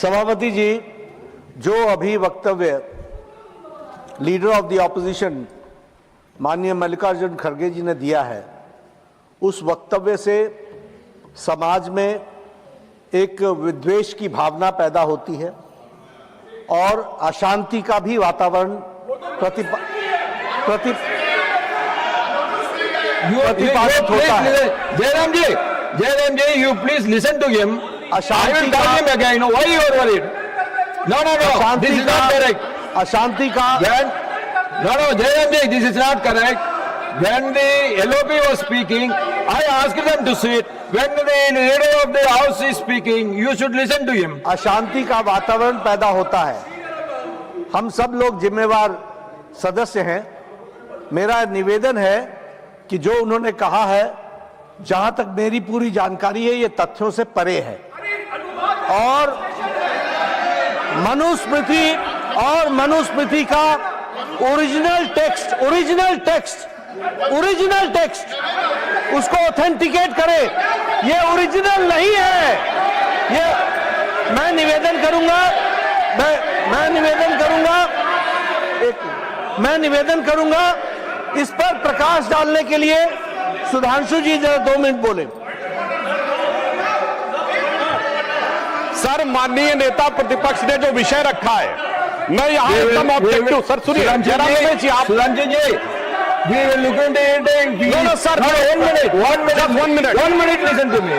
सभापति जी, जो अभी वक्तव्य लीडर ऑफ द ऑपोजिशन माननीय मल्लिकार्जुन खड़गे जी ने दिया है, उस वक्तव्य से समाज में एक विद्वेष की भावना पैदा होती है और अशांति का भी वातावरण प्रतिपादित होता है। जयराम जी, you please listen to him. I will tell him again. Why you are worried? No. This is not correct. अशांति का No, Jayram ji, this is not correct. When the LOP was speaking, I asked them to sit. When the leader of the house is speaking, you should listen to him. अशांति का वातावरण पैदा होता है। हम सब लोग जिम्मेवार सदस्य हैं। मेरा निवेदन है कि जो उन्होंने कहा है, जहां तक मेरी पूरी जानकारी है, ये तथ्यों से परे है और मनुस्मृति का ओरिजिनल टेक्स्ट उसको ऑथेंटिकेट करे। ये ओरिजिनल नहीं है। ये मैं निवेदन करूंगा इस पर प्रकाश डालने के लिए सुधांशु जी जरा 2 मिनट बोले। सर, माननीय नेता प्रतिपक्ष ने जो विषय रखा है, मैं यहाँ एकदम ऑब्जेक्टिव। सर सुनिए, सुधांशु जी, we will look into it. No, sir. One minute. Listen to me.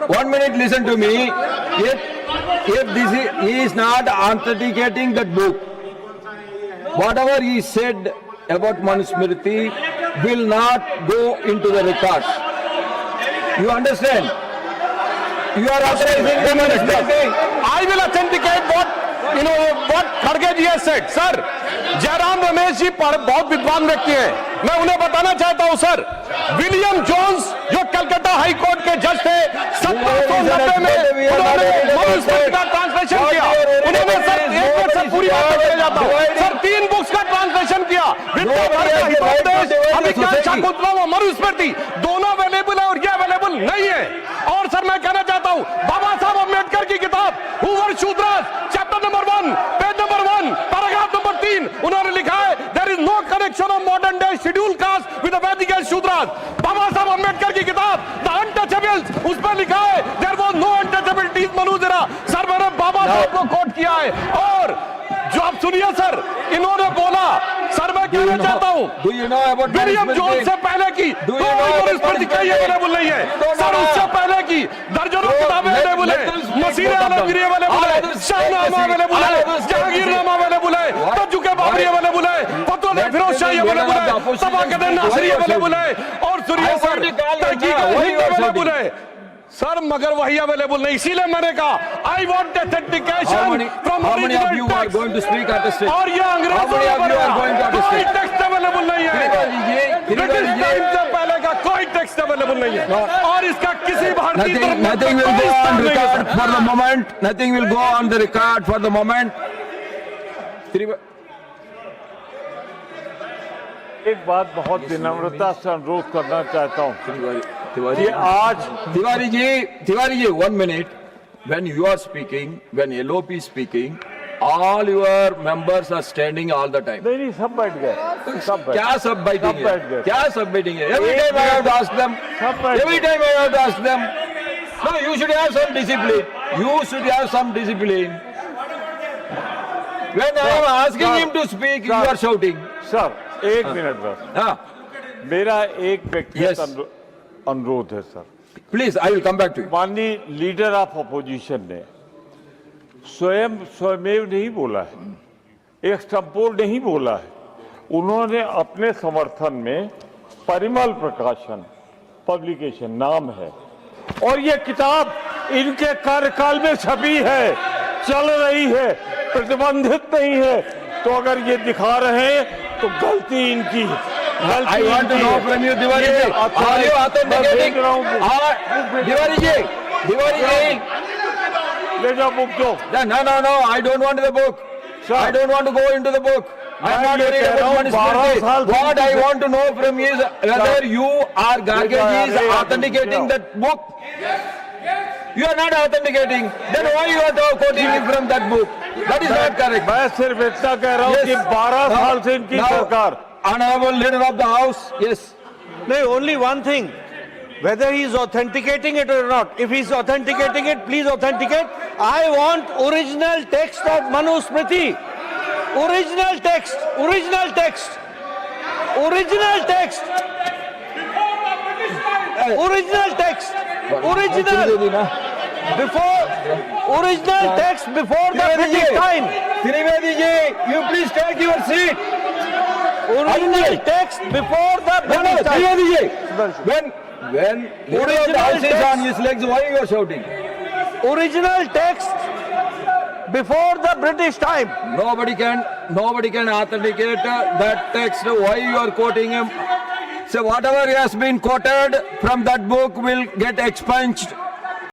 1 minute, listen to me. If he is not authenticating that book, whatever he said about Manusmriti will not go into the records. You understand? You are authorizing the Manusmriti. I will authenticate what Khadge ji has said. Sir, Jairam Ramesh ji बहुत विद्वान व्यक्ति हैं। मैं उन्हें बताना चाहता हूं sir, William Jones जो कलकत्ता हाई कोर्ट के जज थे, 1790 में उन्होंने मनुस्मृति का ट्रांसलेशन किया। उन्होंने सर एक मिनट सर पूरी बात करने जाता हूं सर, 3 बुक्स का ट्रांसलेशन किया। मनुस्मृति दोनों अवेलेबल है और ये अवेलेबल नहीं है। और सर मैं कहना चाहता हूं, बाबा साहब अम्बेडकर की किताब who were Shudras, chapter number 1, page number 1, paragraph number 3, उन्होंने लिखा है there is no connection of modern day schedule caste with the Vedic age Shudras. Baba Saheb Ambedkar की किताब द अनटचेबल्स, उस पर लिखा है देयर वाज नो अनटचेबिलिटीज मनुजरा। सर मैंने बाबा साहब को कोट किया है। और जो आप सुनिए सर, इन्होंने बोला, सर मैं कहना चाहता हूं, विलियम जोन्स से पहले की मनुस्मृति कहीं अवेलेबल नहीं है सर। उससे पहले की दर्जनों किताबें अवेलेबल है, मसीह आलमगीर अवेलेबल है, शाहनामा अवेलेबल है, जहांगीरनामा अवेलेबल है, तजुके बाबरी अवेलेबल है, फतवा फिरोज शाही अवेलेबल है, तबाकत नासिरी अवेलेबल है और सुनिए सर तहकीक अवेलेबल है सर, मगर वही अवेलेबल नहीं। इसीलिए मैंने कहा I want authentication from original text. और ये अंग्रेजों ने कोई टेक्स्ट अवेलेबल नहीं है, ब्रिटिश टाइम से पहले का कोई टेक्स्ट अवेलेबल नहीं है और इसका किसी भारतीय nothing will go on record for the moment. Nothing will go on the record for the moment. एक बात बहुत विनम्रता से अनुरोध करना चाहता हूँ कि आज Tiwari ji 1 minute. When you are speaking, when LOP is speaking, all your members are standing all the time. नहीं सब बैठ गए। क्या सब बैठेंगे? क्या सब बैठेंगे? Every time I have to ask them. Every time I have to ask them. No, you should have some discipline. You should have some discipline. When I am asking him to speak, you are shouting. Sir 1 minute बस। हाँ, मेरा एक व्यक्तिगत अनुरोध है sir. please, I will come back to you. माननीय leader of opposition ने स्वयमेव नहीं बोला है, एक्सटेम्पोर नहीं बोला है। उन्होंने अपने समर्थन में परिमल प्रकाशन पब्लिकेशन नाम है और ये किताब इनके कार्यकाल में छपी है, चल रही है, प्रतिबंधित नहीं है। तो अगर ये दिखा रहे हैं तो गलती इनकी है। I want to know from you, Tiwari ji, are you authenticating? Tiwari ji, ले जाओ बुक दो। No, I don't want the book. I don't want to go into the book. I am not worried about Manusmriti. What I want to know from you is whether you or Garge is authenticating that book. You are not authenticating. Then why you are quoting it from that book? That is not correct. मैं सिर्फ इतना कह रहा हूँ कि 12 साल से इनकी Now, सरकार Honorable Leader of the House, yes. No, only one thing. Whether he is authenticating it or not. If he is authenticating it, please authenticate. I want original text of Manusmriti. Original text. Original text. Original text. Original text. Original. Before. Original text before the British time. Trivedi ji, you please take your seat. Original text before the No, British time. Trivedi ji, when Leader of the House is on his legs, why you are shouting? Original text before the British time. Nobody can authenticate that text. Why you are quoting him? So whatever has been quoted from that book will get expunged